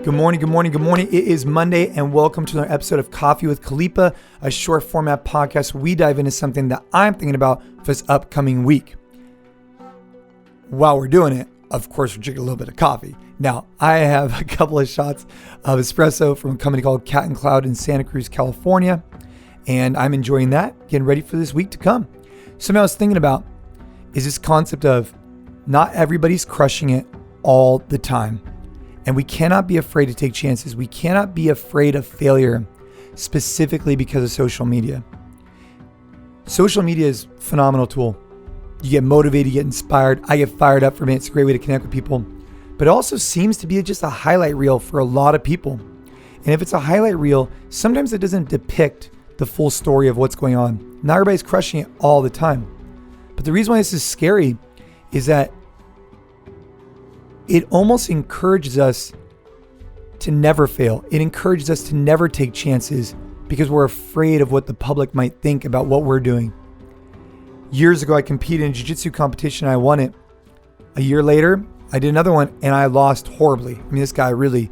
Good morning, good morning, good morning. It is Monday and welcome to another episode of Coffee with Khalipa, a short format podcast where we dive into something that I'm thinking about for this upcoming week. While we're doing it, of course, we're drinking a little bit of coffee. Now, I have a couple of shots of espresso from a company called Cat and Cloud in Santa Cruz, California, and I'm enjoying that, getting ready for this week to come. Something I was thinking about is this concept of not everybody's crushing it all the time. And we cannot be afraid to take chances. We cannot be afraid of failure, specifically because of social media. Social media is a phenomenal tool. You get motivated, you get inspired. I get fired up from it. It's a great way to connect with people. But it also seems to be just a highlight reel for a lot of people. And if it's a highlight reel, sometimes it doesn't depict the full story of what's going on. Not everybody's crushing it all the time. But the reason why this is scary is that it almost encourages us to never fail. It encourages us to never take chances because we're afraid of what the public might think about what we're doing. Years ago, I competed in a jiu-jitsu competition and I won it. A year later, I did another one and I lost horribly. I mean, this guy really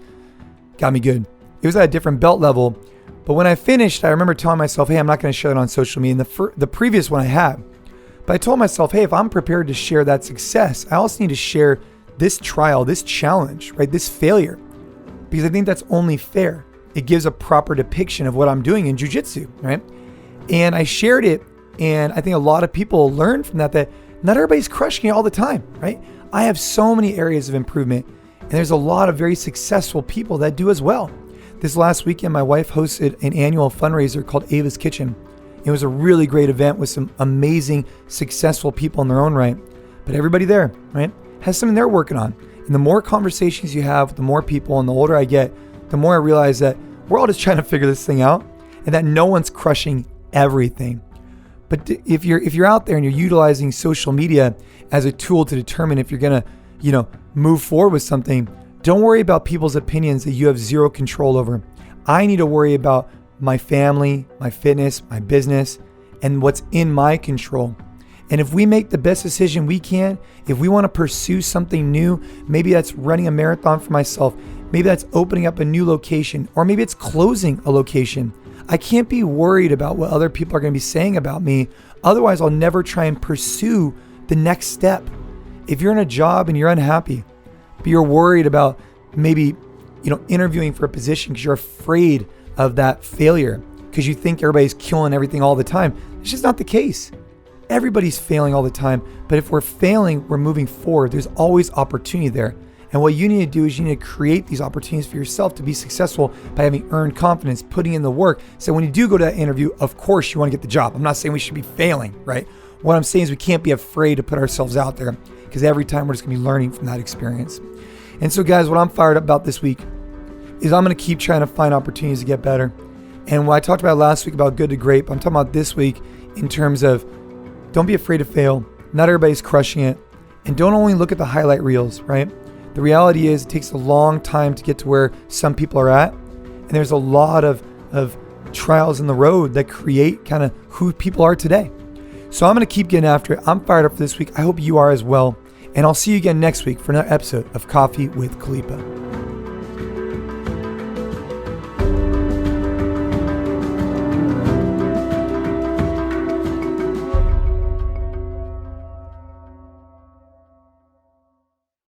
got me good. It was at a different belt level. But when I finished, I remember telling myself, hey, I'm not going to share it on social media. And the previous one I had. But I told myself, hey, if I'm prepared to share that success, I also need to share this trial, this challenge, right? This failure, because I think that's only fair. It gives a proper depiction of what I'm doing in jiu-jitsu, right? And I shared it, and I think a lot of people learned from that not everybody's crushing it all the time, right? I have so many areas of improvement, and there's a lot of very successful people that do as well. This last weekend, my wife hosted an annual fundraiser called Ava's Kitchen. It was a really great event with some amazing, successful people in their own right, but everybody there, right, has something they're working on. And the more conversations you have with the more people and the older I get, the more I realize that we're all just trying to figure this thing out and that no one's crushing everything. But if you're out there and you're utilizing social media as a tool to determine if you're going to, move forward with something, don't worry about people's opinions that you have zero control over. I need to worry about my family, my fitness, my business, and what's in my control. And if we make the best decision we can, if we want to pursue something new, maybe that's running a marathon for myself, maybe that's opening up a new location, or maybe it's closing a location. I can't be worried about what other people are going to be saying about me. Otherwise, I'll never try and pursue the next step. If you're in a job and you're unhappy, but you're worried about maybe, interviewing for a position because you're afraid of that failure, because you think everybody's killing everything all the time, it's just not the case. Everybody's failing all the time, but if we're failing, we're moving forward. There's always opportunity there. And what you need to do is you need to create these opportunities for yourself to be successful by having earned confidence, putting in the work. So when you do go to that interview, of course you want to get the job. I'm not saying we should be failing, right? What I'm saying is we can't be afraid to put ourselves out there because every time we're just going to be learning from that experience. And so guys, what I'm fired up about this week is I'm going to keep trying to find opportunities to get better. And what I talked about last week about good to great, I'm talking about this week in terms of don't be afraid to fail. Not everybody's crushing it. And don't only look at the highlight reels, right? The reality is it takes a long time to get to where some people are at. And there's a lot of trials in the road that create kind of who people are today. So I'm going to keep getting after it. I'm fired up for this week. I hope you are as well. And I'll see you again next week for another episode of Coffee with Khalipa.